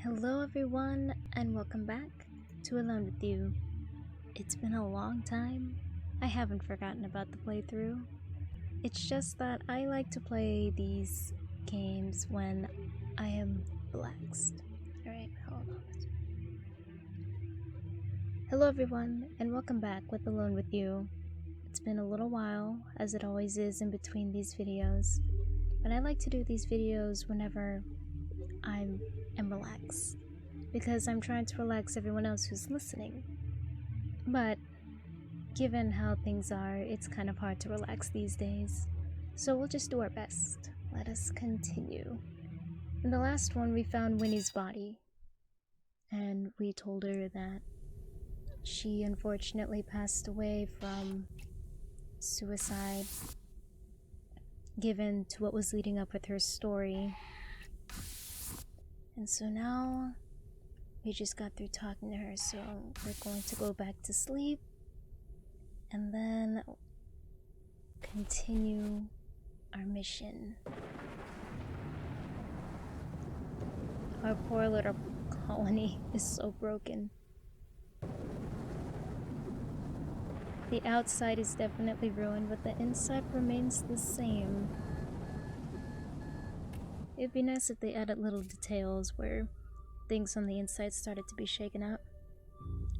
Hello everyone and welcome back to Alone With You. It's been a long time. I haven't forgotten about the playthrough. It's just that I like to play these games when I am relaxed. Alright, hold on. Hello everyone and welcome back with Alone With You. It's been a little while, as it always is in between these videos, but I like to do these videos whenever I am relaxed, because I'm trying to relax everyone else who's listening. But given how things are, it's kind of hard to relax these days, so we'll just do our best. Let us continue. In the last one, we found Winnie's body, and we told her that she unfortunately passed away from suicide, given to what was leading up with her story. And so now we just got through talking to her, so we're going to go back to sleep and then continue our mission. Our poor little colony is so broken. The outside is definitely ruined, but the inside remains the same. It'd be nice if they added little details where things on the inside started to be shaken up.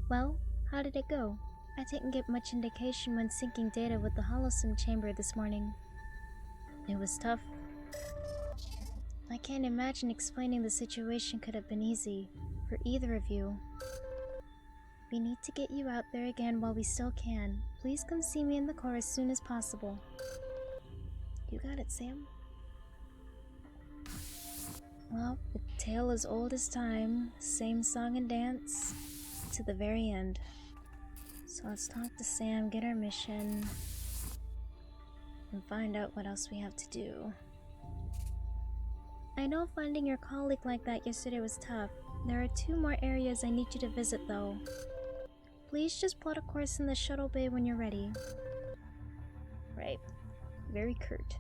Well, how did it go? I didn't get much indication when syncing data with the holosim chamber this morning. It was tough. I can't imagine explaining the situation could have been easy for either of you. We need to get you out there again while we still can. Please come see me in the core as soon as possible. You got it, Sam. Well, the tale as old as time, same song and dance, to the very end. So let's talk to Sam, get our mission, and find out what else we have to do. I know finding your colleague like that yesterday was tough. There are 2 more areas I need you to visit though. Please just plot a course in the shuttle bay when you're ready. Right. Very curt.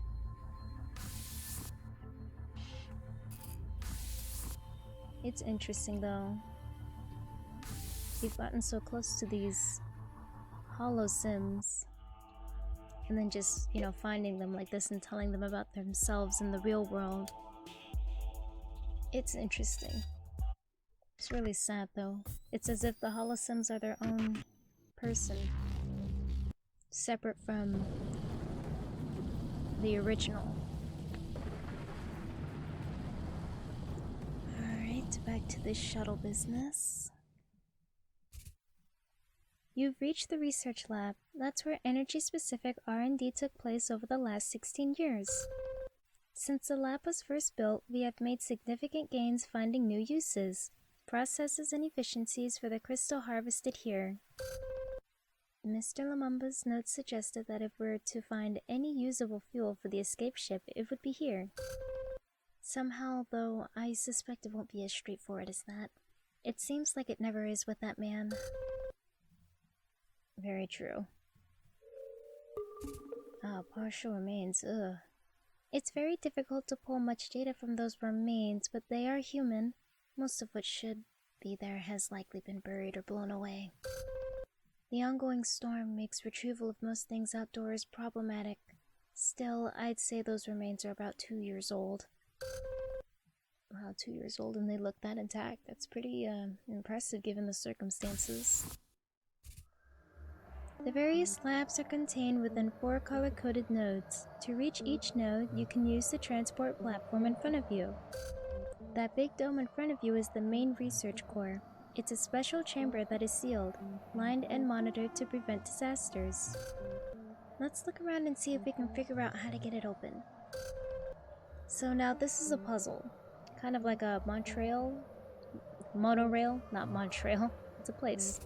It's interesting though. We've gotten so close to these holosims, and then just, finding them like this and telling them about themselves in the real world. It's interesting. It's really sad though. It's as if the holosims are their own person, separate from the original. Alright, back to this shuttle business. You've reached the research lab. That's where energy-specific R&D took place over the last 16 years. Since the lab was first built, we have made significant gains finding new uses, processes, and efficiencies for the crystal harvested here. Mr. Lumumba's notes suggested that if we were to find any usable fuel for the escape ship, it would be here. Somehow, though, I suspect it won't be as straightforward as that. It seems like it never is with that man. Very true. Partial remains, ugh. It's very difficult to pull much data from those remains, but they are human. Most of what should be there has likely been buried or blown away. The ongoing storm makes retrieval of most things outdoors problematic. Still, I'd say those remains are about 2 years old. Wow, 2 years old and they look that intact. That's pretty impressive given the circumstances. The various labs are contained within 4 color-coded nodes. To reach each node, you can use the transport platform in front of you. That big dome in front of you is the main research core. It's a special chamber that is sealed, lined and monitored to prevent disasters. Let's look around and see if we can figure out how to get it open. So now this is a puzzle. Kind of like a monorail, not Montreal. It's a place.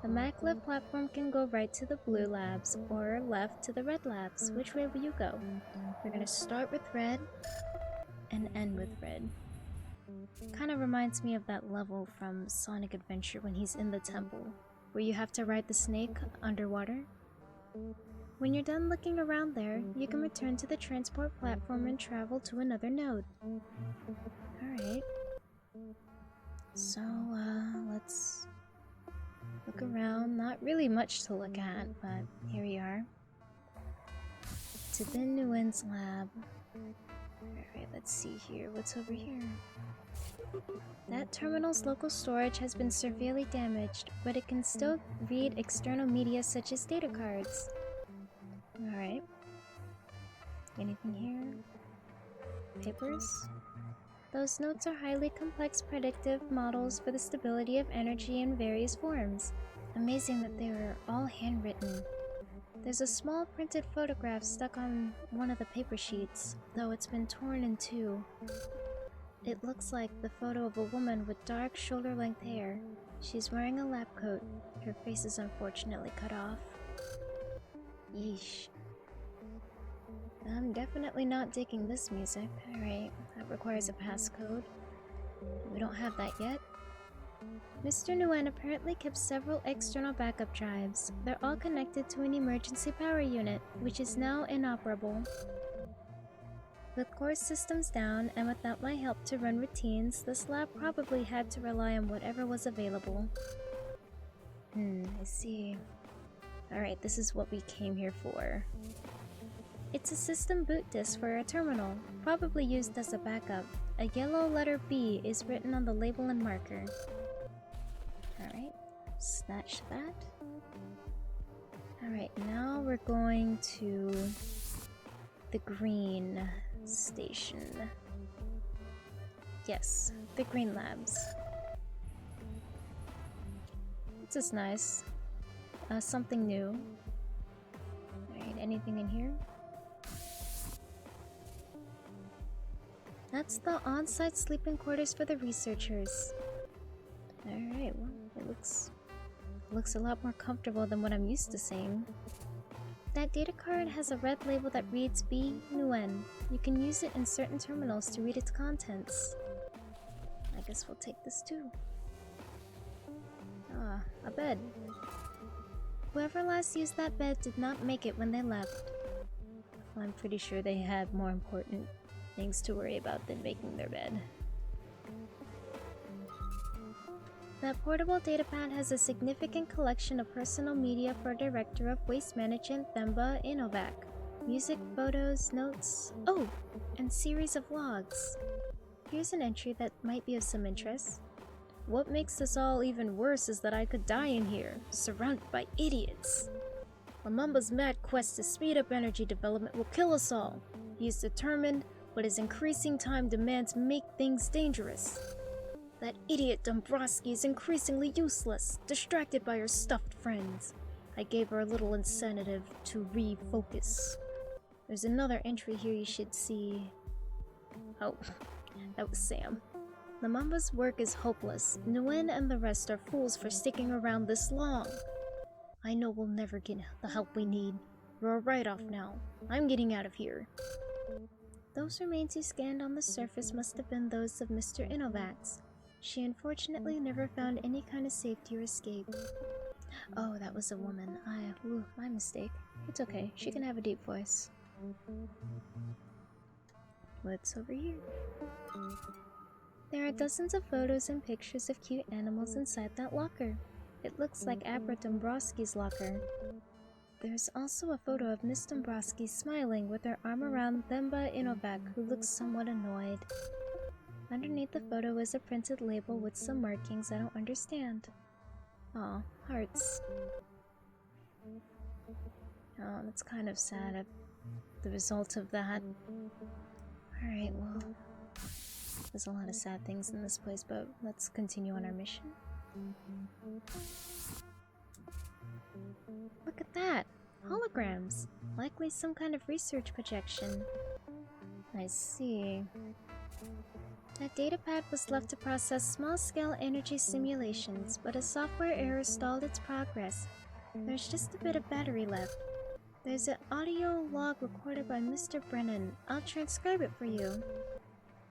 The maglev platform can go right to the blue labs, or left to the red labs. Which way will you go? We're gonna start with red, and end with red. Kind of reminds me of that level from Sonic Adventure when he's in the temple, where you have to ride the snake underwater. When you're done looking around there, you can return to the transport platform and travel to another node. Alright. So, let's look around. Not really much to look at, but here we are. To the Nguyen's lab. Alright, let's see here. What's over here? That terminal's local storage has been severely damaged, but it can still read external media such as data cards. Alright. Anything here? Papers? Those notes are highly complex predictive models for the stability of energy in various forms. Amazing that they are all handwritten. There's a small printed photograph stuck on one of the paper sheets, though it's been torn in two. It looks like the photo of a woman with dark shoulder-length hair. She's wearing a lab coat. Her face is unfortunately cut off. Yeesh. I'm definitely not digging this music. Alright, that requires a passcode. We don't have that yet. Mr. Nguyen apparently kept several external backup drives. They're all connected to an emergency power unit, which is now inoperable. With core systems down, and without my help to run routines, this lab probably had to rely on whatever was available. I see. Alright, this is what we came here for. It's a system boot disk for a terminal, probably used as a backup. A yellow letter B is written on the label and marker. Alright, snatch that. Alright, now we're going to the green station. Yes, the green labs. This is nice. Something new. Alright, anything in here? That's the on-site sleeping quarters for the researchers. Alright, well, it looks a lot more comfortable than what I'm used to seeing. That data card has a red label that reads B. Nguyen. You can use it in certain terminals to read its contents. I guess we'll take this too. Ah, a bed. Whoever last used that bed did not make it when they left. Well, I'm pretty sure they had more important things to worry about than making their bed. That portable datapad has a significant collection of personal media for Director of Waste Management Themba Inovac. Music, photos, notes, oh, and series of logs. Here's an entry that might be of some interest. What makes this all even worse is that I could die in here, surrounded by idiots. Lamumba's mad quest to speed up energy development will kill us all. He is determined, but his increasing time demands make things dangerous. That idiot Dombrowski is increasingly useless, distracted by her stuffed friends. I gave her a little incentive to refocus. There's another entry here you should see. Oh, that was Sam. Lamumba's work is hopeless. Nguyen and the rest are fools for sticking around this long. I know we'll never get the help we need. We're a write-off now. I'm getting out of here. Those remains you scanned on the surface must have been those of Mr. Inovac's. She unfortunately never found any kind of safety or escape. Oh, that was a woman. My mistake. It's okay. She can have a deep voice. What's over here? There are dozens of photos and pictures of cute animals inside that locker. It looks like Abra Dombrowski's locker. There's also a photo of Miss Dombrowski smiling with her arm around Themba Inovac, who looks somewhat annoyed. Underneath the photo is a printed label with some markings I don't understand. Aw, hearts. Oh, that's kind of sad at the result of that. Alright, well, there's a lot of sad things in this place, but let's continue on our mission. Look at that! Holograms! Likely some kind of research projection. I see. That datapad was left to process small-scale energy simulations, but a software error stalled its progress. There's just a bit of battery left. There's an audio log recorded by Mr. Brennan. I'll transcribe it for you.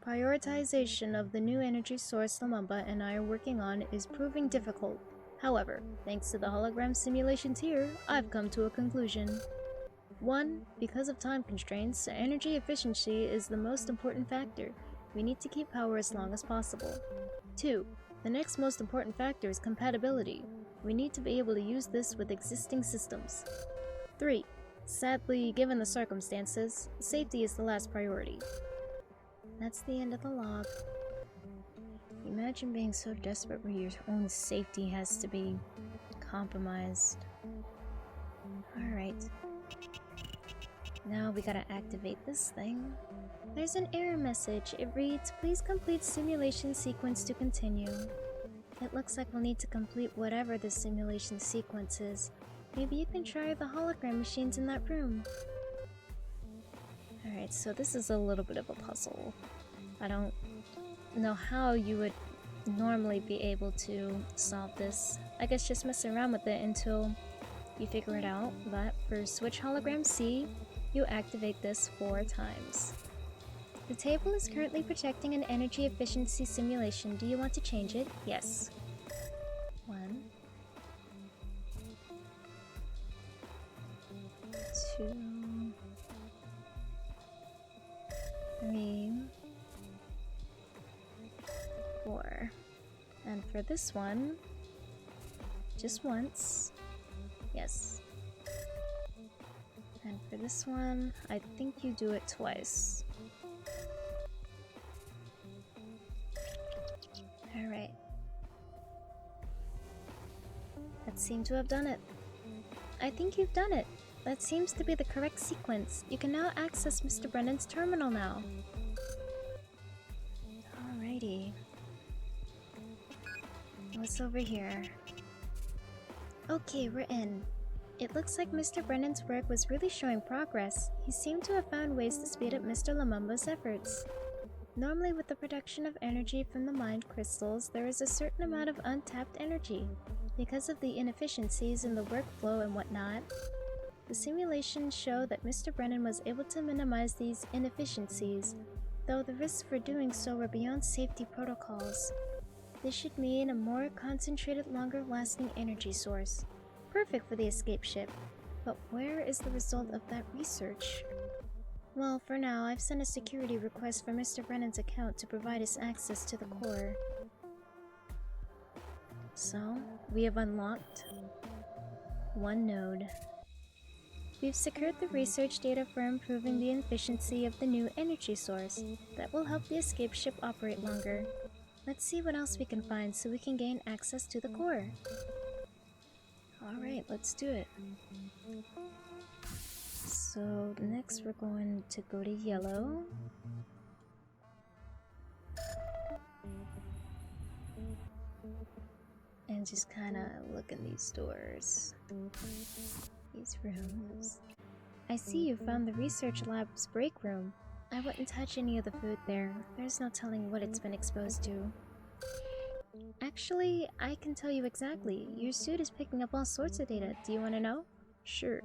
Prioritization of the new energy source Lamumba and I are working on is proving difficult. However, thanks to the hologram simulations here, I've come to a conclusion. 1. Because of time constraints, energy efficiency is the most important factor. We need to keep power as long as possible. 2. The next most important factor is compatibility. We need to be able to use this with existing systems. 3. Sadly, given the circumstances, safety is the last priority. That's the end of the log. Imagine being so desperate where your own safety has to be compromised. Alright. Now we gotta activate this thing. There's an error message. It reads, "Please complete simulation sequence to continue." It looks like we'll need to complete whatever the simulation sequence is. Maybe you can try the hologram machines in that room. Alright, so this is a little bit of a puzzle. I don't know how you would normally be able to solve this. I guess just mess around with it until you figure it out. But for switch hologram C, you activate this 4 times. The table is currently projecting an energy efficiency simulation. Do you want to change it? Yes. 1, 2, 3, 4. And for this one, just once. Yes. And for this one, I think you do it twice. Alright. That seemed to have done it. I think you've done it. That seems to be the correct sequence. You can now access Mr. Brennan's terminal now. Alrighty. What's over here? Okay, we're in. It looks like Mr. Brennan's work was really showing progress. He seemed to have found ways to speed up Mr. Lumumba's efforts. Normally, with the production of energy from the mind crystals, there is a certain amount of untapped energy. Because of the inefficiencies in the workflow and whatnot, the simulations show that Mr. Brennan was able to minimize these inefficiencies, though the risks for doing so were beyond safety protocols. This should mean a more concentrated, longer-lasting energy source. Perfect for the escape ship. But where is the result of that research? Well, for now, I've sent a security request for Mr. Brennan's account to provide us access to the core. So, we have unlocked 1 node. We've secured the research data for improving the efficiency of the new energy source. That will help the escape ship operate longer. Let's see what else we can find so we can gain access to the core. Alright, let's do it. So next we're going to go to yellow. And just kind of look in these doors. These rooms. I see you found the research lab's break room. I wouldn't touch any of the food there. There's no telling what it's been exposed to. Actually, I can tell you exactly. Your suit is picking up all sorts of data. Do you want to know? Sure.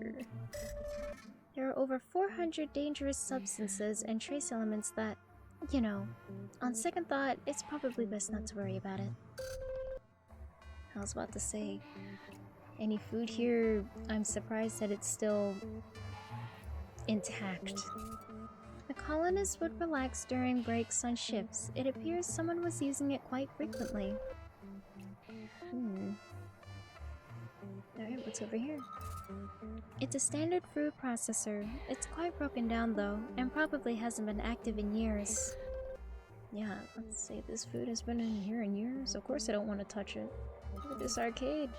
There are over 400 dangerous substances and trace elements that, you know, on second thought, it's probably best not to worry about it. I was about to say, any food here, I'm surprised that it's still intact. The colonists would relax during breaks on ships. It appears someone was using it quite frequently. Alright, what's over here? It's a standard food processor. It's quite broken down though, and probably hasn't been active in years. Yeah, let's see, this food has been in here in years. Of course I don't want to touch it. Look at this arcade.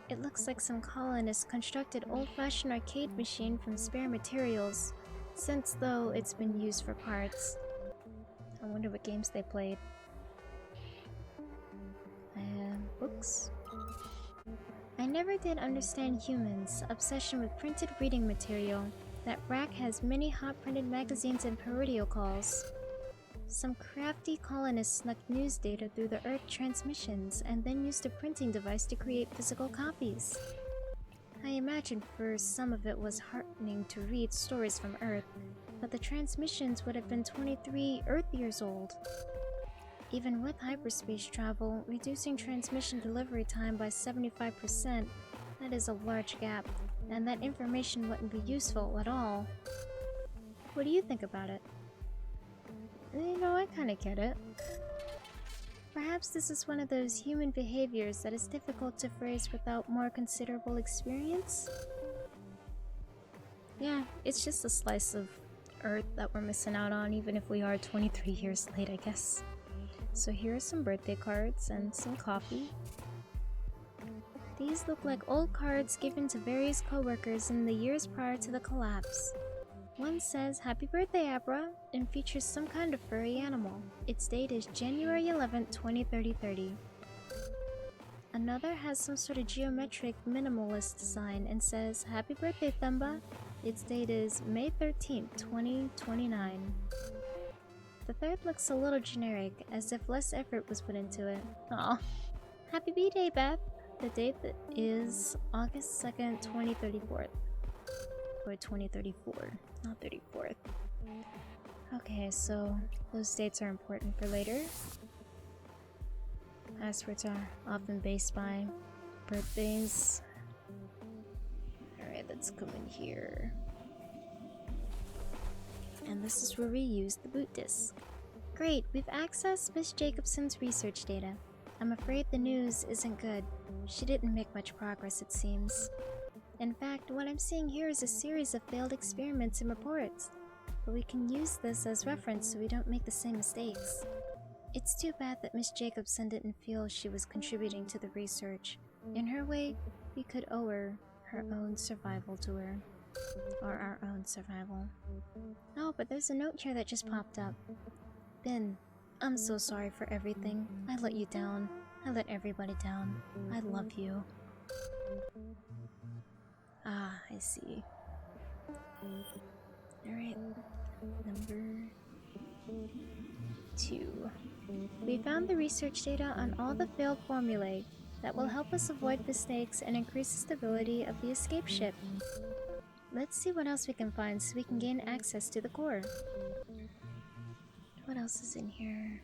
It looks like some colonists constructed old-fashioned arcade machine from spare materials, since though it's been used for parts. I wonder what games they played. Books. I never did understand humans' obsession with printed reading material. That rack has many hot printed magazines and periodicals. Some crafty colonists snuck news data through the Earth transmissions and then used a printing device to create physical copies. I imagine for some of it was heartening to read stories from Earth, but the transmissions would have been 23 Earth years old. Even with hyperspace travel, reducing transmission delivery time by 75%, that is a large gap, and that information wouldn't be useful at all. What do you think about it? You know, I kinda get it. Perhaps this is one of those human behaviors that is difficult to phrase without more considerable experience? Yeah, it's just a slice of Earth that we're missing out on, even if we are 23 years late, I guess. So here are some birthday cards and some coffee. These look like old cards given to various co-workers in the years prior to the collapse. One says, "Happy birthday, Abra," and features some kind of furry animal. Its date is January 11th, 2030. Another has some sort of geometric minimalist design and says, "Happy birthday, Thumba." Its date is May 13th, 2029. The third looks a little generic, as if less effort was put into it. Aw. Happy B-Day, Beth! The date is August 2nd, 2034. Or 2034, not 34th. Okay, so those dates are important for later. Passwords are often based by birthdays. Alright, let's come in here. And this is where we use the boot disk. Great, we've accessed Miss Jacobson's research data. I'm afraid the news isn't good. She didn't make much progress, it seems. In fact, what I'm seeing here is a series of failed experiments and reports. But we can use this as reference so we don't make the same mistakes. It's too bad that Miss Jacobson didn't feel she was contributing to the research. In her way, we could owe her own survival to her. Or our own survival. Oh, but there's a note here that just popped up. Ben, I'm so sorry for everything. I let you down. I let everybody down. I love you. Ah, I see. Alright. Number 2. We found the research data on all the failed formulae that will help us avoid mistakes and increase the stability of the escape ship. Let's see what else we can find so we can gain access to the core. What else is in here?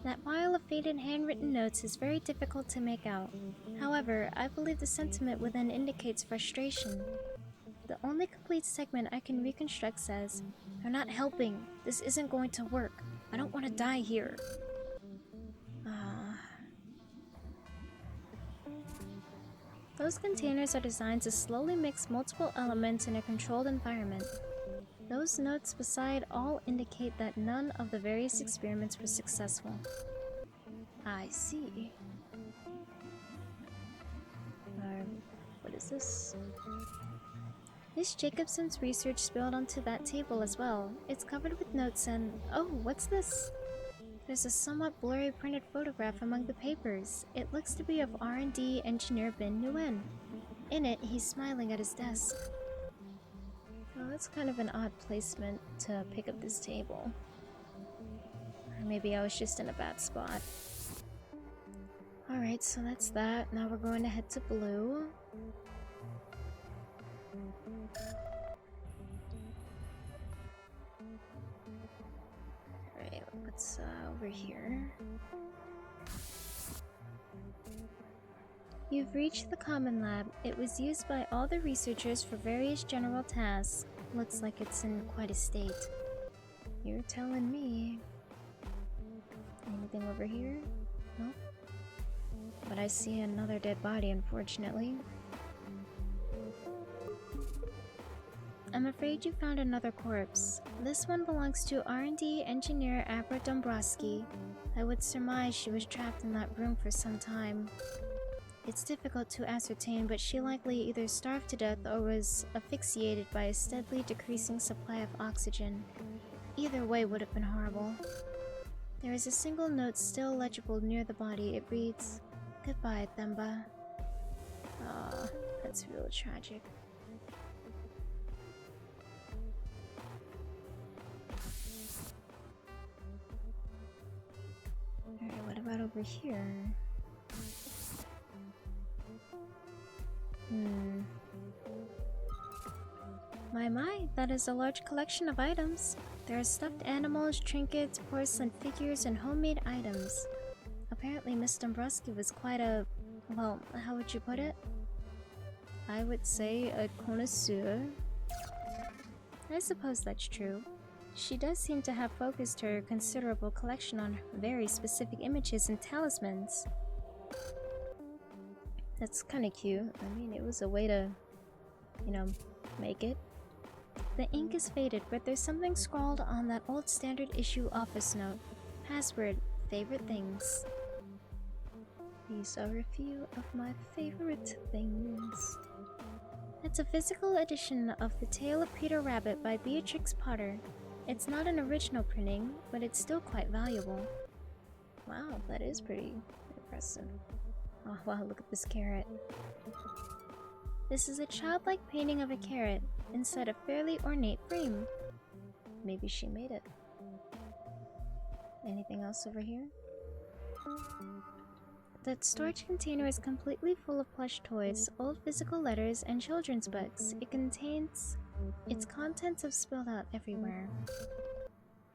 That pile of faded handwritten notes is very difficult to make out. However, I believe the sentiment within indicates frustration. The only complete segment I can reconstruct says, "They're not helping. This isn't going to work. I don't want to die here." Those containers are designed to slowly mix multiple elements in a controlled environment. Those notes beside all indicate that none of the various experiments were successful. I see. What is this? Miss Jacobson's research spilled onto that table as well. It's covered with notes and... oh, what's this? There's a somewhat blurry printed photograph among the papers. It looks to be of R&D engineer Ben Nguyen. In it, he's smiling at his desk. Oh, that's kind of an odd placement to pick up this table. Or maybe I was just in a bad spot. Alright, so that's that. Now we're going to head to Blue. Alright, what's over here? You've reached the Common Lab. It was used by all the researchers for various general tasks. Looks like it's in quite a state. You're telling me. Anything over here? Nope. But I see another dead body, unfortunately. I'm afraid you found another corpse. This one belongs to R&D engineer Abra Dombrowski. I would surmise she was trapped in that room for some time. It's difficult to ascertain, but she likely either starved to death or was asphyxiated by a steadily decreasing supply of oxygen. Either way would have been horrible. There is a single note still legible near the body. It reads, "Goodbye, Themba." Aw, that's real tragic. Alright, what about over here? My, that is a large collection of items. There are stuffed animals, trinkets, porcelain figures, and homemade items. Apparently Miss Dombrowski was quite a... well, how would you put it? I would say a connoisseur. I suppose that's true. She does seem to have focused her considerable collection on very specific images and talismans. That's kind of cute. I mean, it was a way to, make it. The ink is faded, but there's something scrawled on that old standard issue office note. Password, favorite things. These are a few of my favorite things. It's a physical edition of The Tale of Peter Rabbit by Beatrix Potter. It's not an original printing, but it's still quite valuable. Wow, that is pretty impressive. Oh wow, look at this carrot. This is a childlike painting of a carrot inside a fairly ornate frame. Maybe she made it. Anything else over here? The storage container is completely full of plush toys, old physical letters, and children's books. Its contents have spilled out everywhere.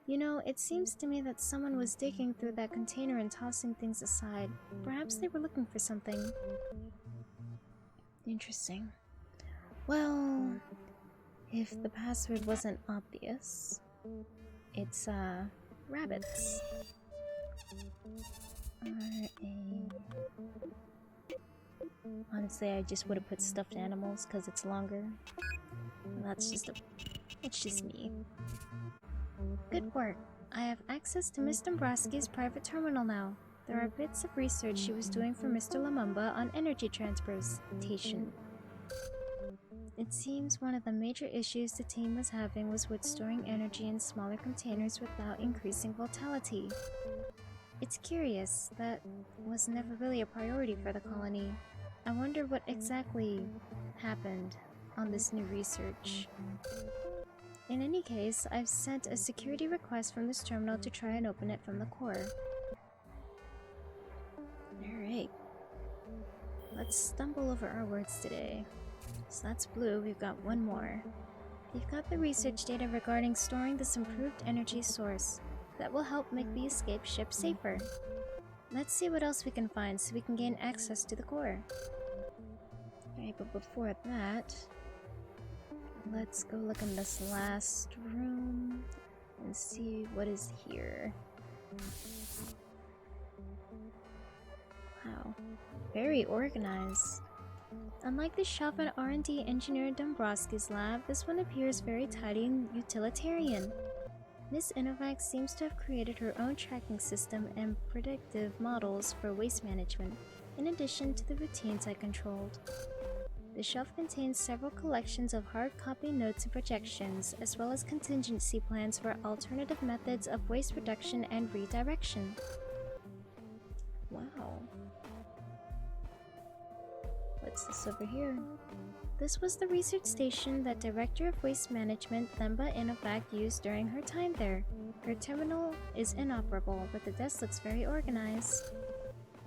You know, it seems to me that someone was digging through that container and tossing things aside. Perhaps they were looking for something. Interesting. Well, if the password wasn't obvious, it's, rabbits. Honestly, I just would have put stuffed animals because it's longer. It's just me. Good work. I have access to Miss Dombrowski's private terminal now. There are bits of research she was doing for Mr. Lumumba on energy transportation. It seems one of the major issues the team was having was with storing energy in smaller containers without increasing volatility. It's curious, that was never really a priority for the colony. I wonder what exactly happened on this new research. In any case, I've sent a security request from this terminal to try and open it from the core. Alright. Let's stumble over our words today. So that's blue, we've got one more. You've got the research data regarding storing this improved energy source. That will help make the escape ship safer. Let's see what else we can find so we can gain access to the core. Alright, but before that, let's go look in this last room and see what is here. Wow, very organized. Unlike the shelf in R&D engineer Dombrowski's lab, this one appears very tidy and utilitarian. Miss Innovac seems to have created her own tracking system and predictive models for waste management, in addition to the routines I controlled. The shelf contains several collections of hard copy notes and projections, as well as contingency plans for alternative methods of waste reduction and redirection. Wow. What's this over here? This was the research station that Director of Waste Management Themba Innovac used during her time there. Her terminal is inoperable, but the desk looks very organized.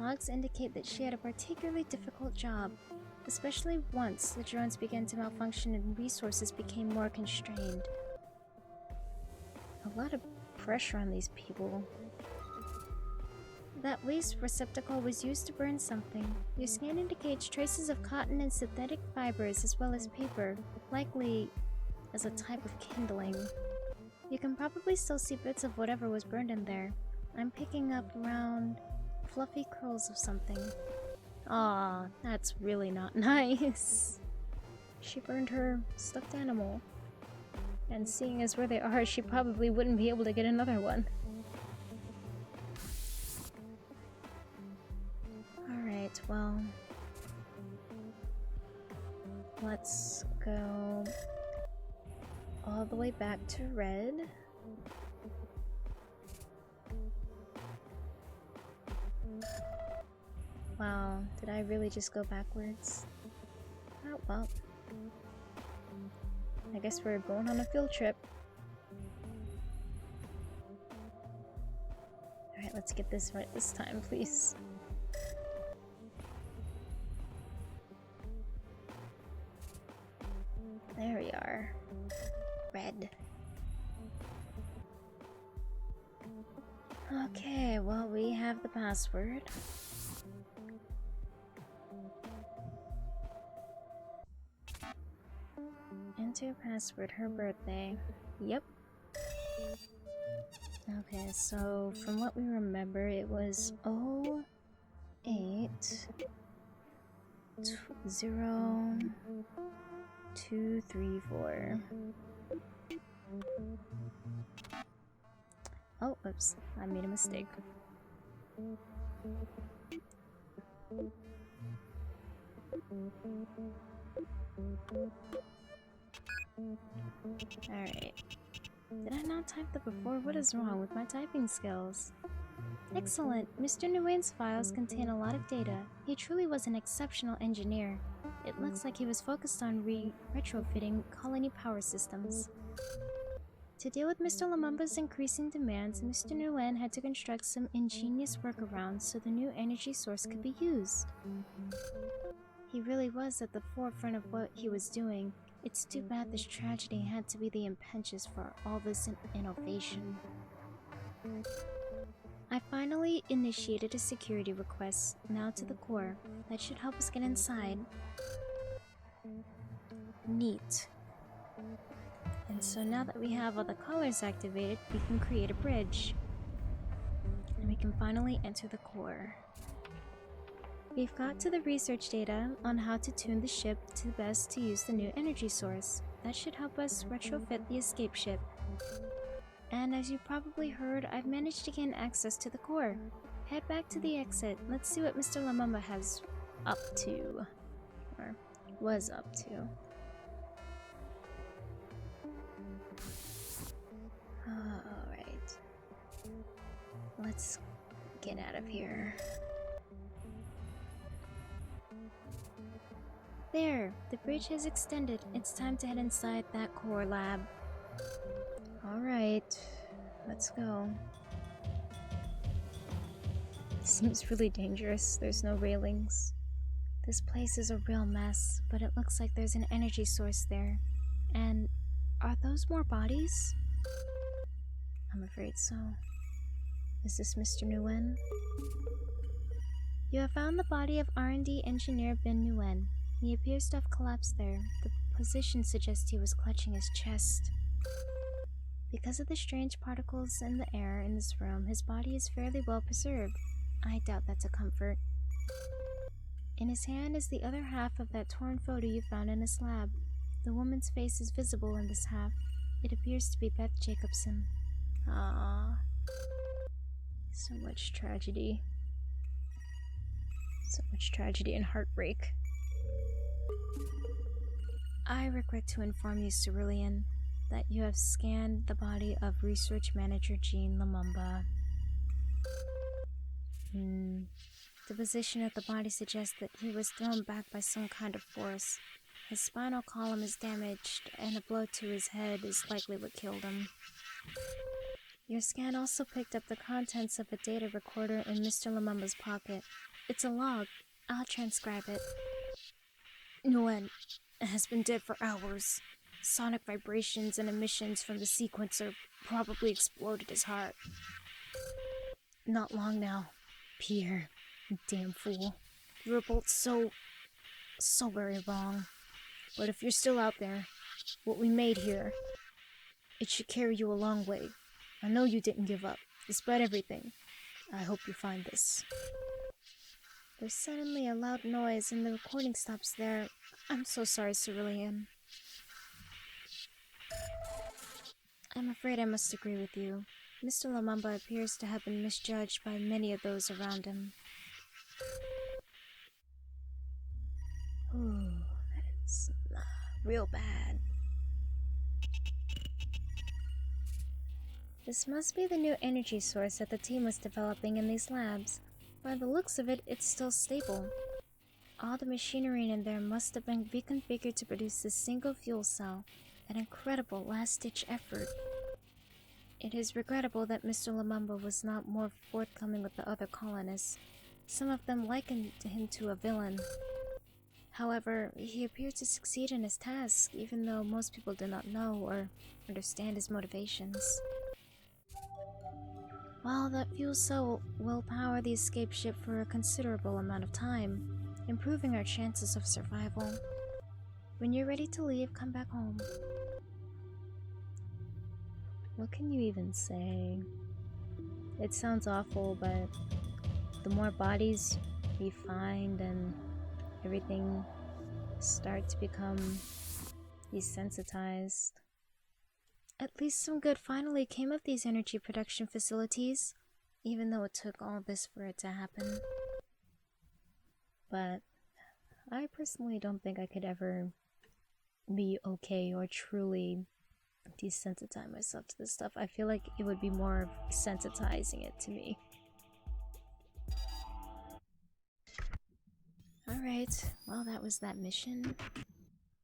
Logs indicate that she had a particularly difficult job, especially once the drones began to malfunction and resources became more constrained. A lot of pressure on these people. That waste receptacle was used to burn something. Your scan indicates traces of cotton and synthetic fibers as well as paper, likely as a type of kindling. You can probably still see bits of whatever was burned in there. I'm picking up round, fluffy curls of something. Aw, that's really not nice. She burned her stuffed animal. And seeing as where they are, she probably wouldn't be able to get another one. Alright, well, let's go all the way back to red. Wow, did I really just go backwards? Oh well. I guess we're going on a field trip. Alright, let's get this right this time, please. There we are. Red. Okay, well, we have the password. Enter password, her birthday. Yep. Okay, so from what we remember, it was 080234. Oh, oops, I made a mistake. Alright. Did I not type that before? What is wrong with my typing skills? Excellent! Mr. Nguyen's files contain a lot of data. He truly was an exceptional engineer. It looks like he was focused on retrofitting colony power systems. To deal with Mr. Lumumba's increasing demands, Mr. Nguyen had to construct some ingenious workarounds so the new energy source could be used. He really was at the forefront of what he was doing. It's too bad this tragedy had to be the impetus for all this innovation. I finally initiated a security request, now to the core. That should help us get inside. Neat. And so now that we have all the colors activated, we can create a bridge. And we can finally enter the core. We've got to the research data on how to tune the ship to best to use the new energy source. That should help us retrofit the escape ship. And as you probably heard, I've managed to gain access to the core. Head back to the exit. Let's see what Mr. Lumumba has up to. Or was up to. Alright. Let's get out of here. There! The bridge has extended. It's time to head inside that core lab. Alright. Let's go. Seems really dangerous. There's no railings. This place is a real mess, but it looks like there's an energy source there. And are those more bodies? I'm afraid so. Is this Mr. Nguyen? You have found the body of R&D engineer Ben Nguyen. He appears to have collapsed there. The position suggests he was clutching his chest. Because of the strange particles in the air in this room, his body is fairly well preserved. I doubt that's a comfort. In his hand is the other half of that torn photo you found in his lab. The woman's face is visible in this half. It appears to be Beth Jacobson. Ah, so much tragedy. So much tragedy and heartbreak. I regret to inform you, Cerulean, that you have scanned the body of Research Manager Jean Lumumba. The position of the body suggests that he was thrown back by some kind of force. His spinal column is damaged, and a blow to his head is likely what killed him. Your scan also picked up the contents of a data recorder in Mr. Lumumba's pocket. It's a log. I'll transcribe it. Nguyen has been dead for hours. Sonic vibrations and emissions from the sequencer probably exploded his heart. Not long now. Pierre, you damn fool. You were both so very wrong. But if you're still out there, what we made here, it should carry you a long way. I know you didn't give up, despite everything. I hope you find this. There's suddenly a loud noise and the recording stops there. I'm so sorry, Cerulean. I'm afraid I must agree with you. Mr. Lumumba appears to have been misjudged by many of those around him. Ooh, that is real bad. This must be the new energy source that the team was developing in these labs. By the looks of it, it's still stable. All the machinery in there must have been reconfigured to produce this single fuel cell. An incredible last-ditch effort. It is regrettable that Mr. Lumumba was not more forthcoming with the other colonists. Some of them likened him to a villain. However, he appeared to succeed in his task, even though most people do not know or understand his motivations. While that fuel cell will power the escape ship for a considerable amount of time, improving our chances of survival. When you're ready to leave, come back home. What can you even say? It sounds awful, but the more bodies we find and everything start to become desensitized. At least some good finally came of these energy production facilities, even though it took all this for it to happen. But I personally don't think I could ever be okay or truly desensitize myself to this stuff. I feel like it would be more of sensitizing it to me. Alright, well, that was that mission.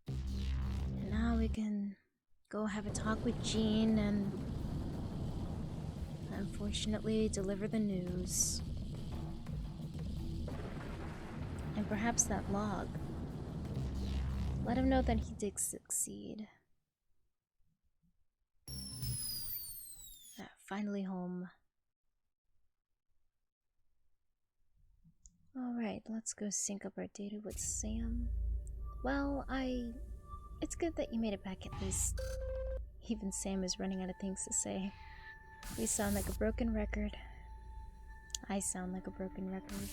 And now we can go have a talk with Jean and unfortunately deliver the news. And perhaps that log. Let him know that he did succeed. Finally home. Alright, let's go sync up our data with Sam. Well, it's good that you made it back at least. Even Sam is running out of things to say. We sound like a broken record. I sound like a broken record.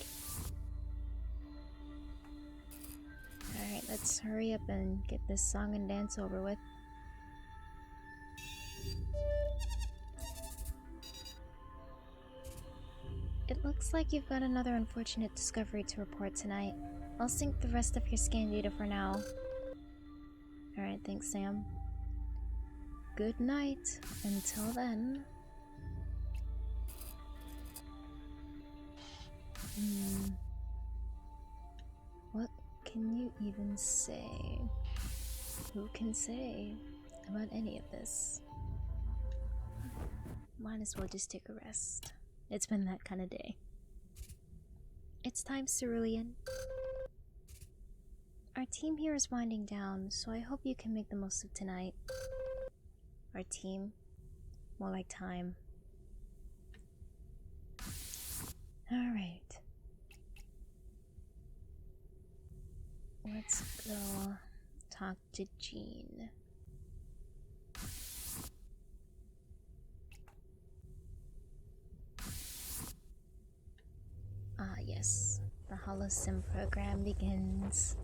Alright, let's hurry up and get this song and dance over with. It looks like you've got another unfortunate discovery to report tonight. I'll sync the rest of your scan data for now. Alright, thanks, Sam. Good night. Until then. What can you even say? Who can say about any of this? Might as well just take a rest. It's been that kind of day. It's time, Cerulean. Our team here is winding down, so I hope you can make the most of tonight. Our team? More like time. Alright. Let's go talk to Jean. Ah, yes. The HoloSim program begins.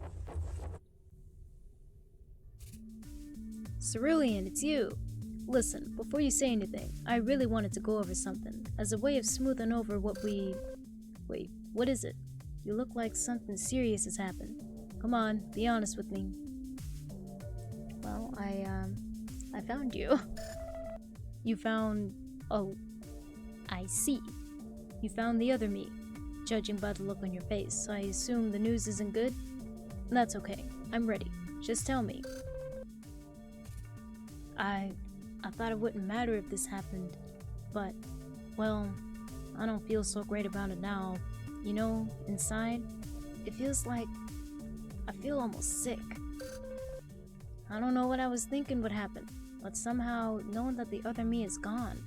Cerulean, it's you! Listen, before you say anything, I really wanted to go over something, as a way of smoothing over what we... Wait, what is it? You look like something serious has happened. Come on, be honest with me. Well, I found you. You found... Oh, I see. You found the other me. Judging by the look on your face, I assume the news isn't good? That's okay. I'm ready. Just tell me. I thought it wouldn't matter if this happened, but, well, I don't feel so great about it now. You know, inside, it feels like I feel almost sick. I don't know what I was thinking would happen, but somehow knowing that the other me is gone,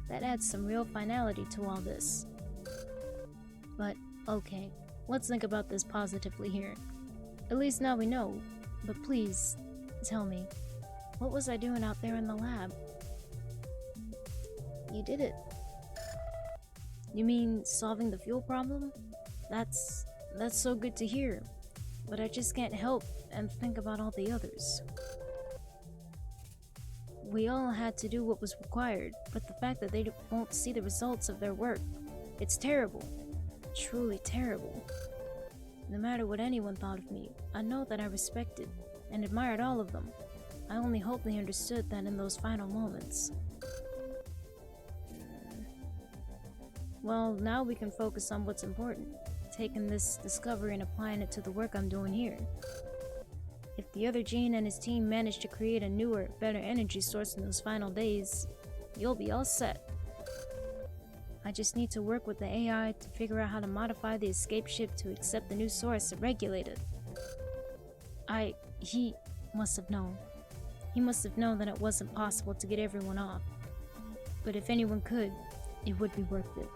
that adds some real finality to all this. But, okay, let's think about this positively here. At least now we know, but please, tell me, what was I doing out there in the lab? You did it. You mean solving the fuel problem? That's so good to hear, but I just can't help and think about all the others. We all had to do what was required, but the fact that they won't see the results of their work, it's terrible. Truly terrible. No matter what anyone thought of me, I know that I respected and admired all of them. I only hope they understood that in those final moments. Well, now we can focus on what's important, taking this discovery and applying it to the work I'm doing here. If the other Gene and his team manage to create a newer, better energy source in those final days, you'll be all set. I just need to work with the AI to figure out how to modify the escape ship to accept the new source and regulate it. He must have known. He must have known that it wasn't possible to get everyone off. But if anyone could, it would be worth it.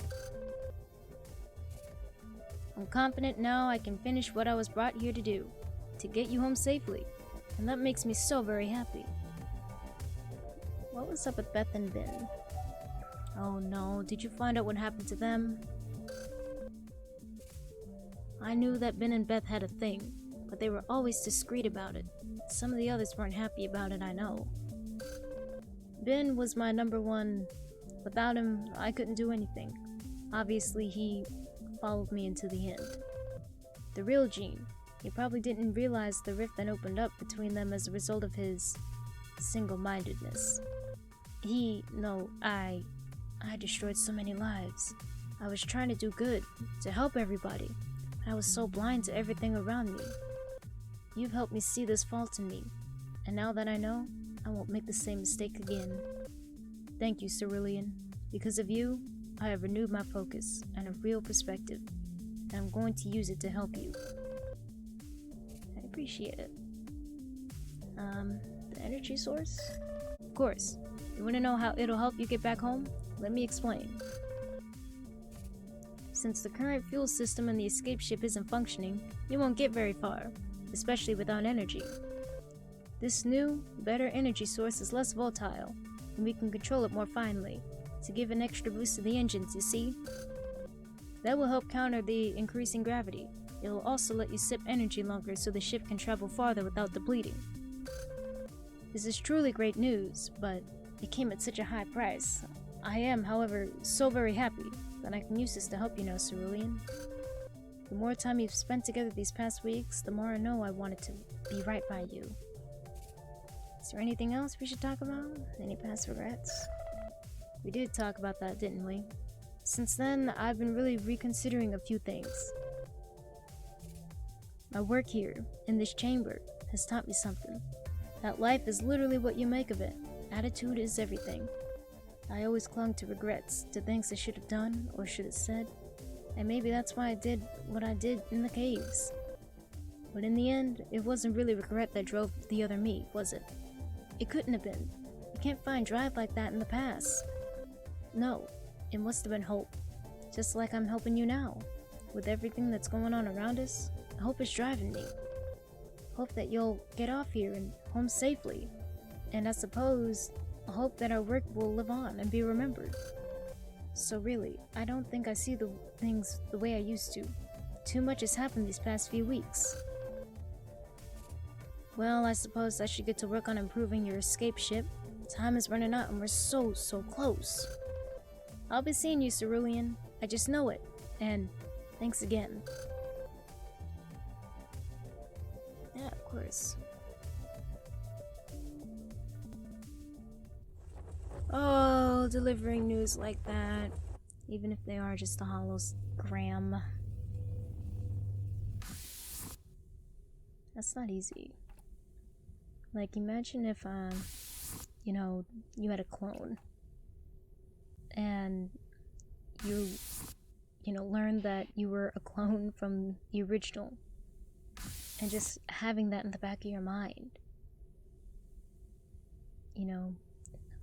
I'm confident now I can finish what I was brought here to do, to get you home safely, and that makes me so very happy. what was up with Beth and Ben? Oh no, did you find out what happened to them? I knew that Ben and Beth had a thing, but they were always discreet about it. Some of the others weren't happy about it, I know. Ben was my number one. Without him, I couldn't do anything. Obviously, he followed me into the end. The real Gene, he probably didn't realize the rift that opened up between them as a result of his single-mindedness. I destroyed so many lives. I was trying to do good, to help everybody, but I was so blind to everything around me. You've helped me see this fault in me, and now that I know, I won't make the same mistake again. Thank you, Cerulean. Because of you, I have renewed my focus and a real perspective, and I'm going to use it to help you. I appreciate it. The energy source? Of course. You want to know how it'll help you get back home? Let me explain. Since the current fuel system in the escape ship isn't functioning, you won't get very far, especially without energy. This new, better energy source is less volatile, and we can control it more finely, to give an extra boost to the engines, you see? That will help counter the increasing gravity. It will also let you sip energy longer so the ship can travel farther without depleting. This is truly great news, but it came at such a high price. I am, however, so very happy that I can use this to help you now, Cerulean. The more time you've spent together these past weeks, the more I know I wanted to be right by you. Is there anything else we should talk about? Any past regrets? We did talk about that, didn't we? Since then, I've been really reconsidering a few things. My work here, in this chamber, has taught me something. That life is literally what you make of it. Attitude is everything. I always clung to regrets, to things I should have done or should have said, and maybe that's why I did what I did in the caves. But in the end, it wasn't really regret that drove the other me, was it? It couldn't have been. You can't find drive like that in the past. No, it must have been hope. Just like I'm helping you now. With everything that's going on around us, hope is driving me. Hope that you'll get off here and home safely. And I suppose, hope that our work will live on and be remembered. So really, I don't think I see the things the way I used to. Too much has happened these past few weeks. Well, I suppose I should get to work on improving your escape ship. Time is running out and we're so close. I'll be seeing you, Cerulean. I just know it. And thanks again. Yeah, of course. Oh, delivering news like that. Even if they are just a hologram. That's not easy. Like, imagine if, you had a clone. And you learned that you were a clone from the original. And just having that in the back of your mind.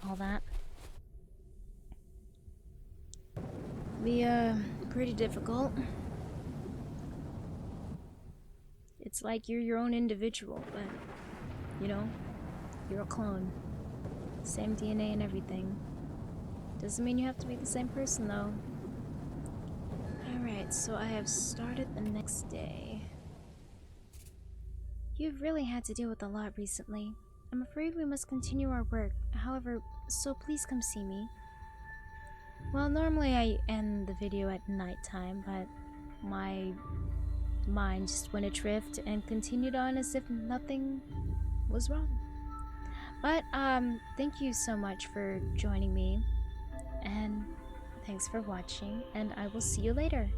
All that. Be, pretty difficult. It's like you're your own individual, but, you're a clone. Same DNA and everything. Doesn't mean you have to be the same person, though. Alright, so I have started the next day. You've really had to deal with a lot recently. I'm afraid we must continue our work, however, so please come see me. Well, normally I end the video at nighttime, but my mind just went adrift and continued on as if nothing was wrong. But, thank you so much for joining me, and thanks for watching, and I will see you later.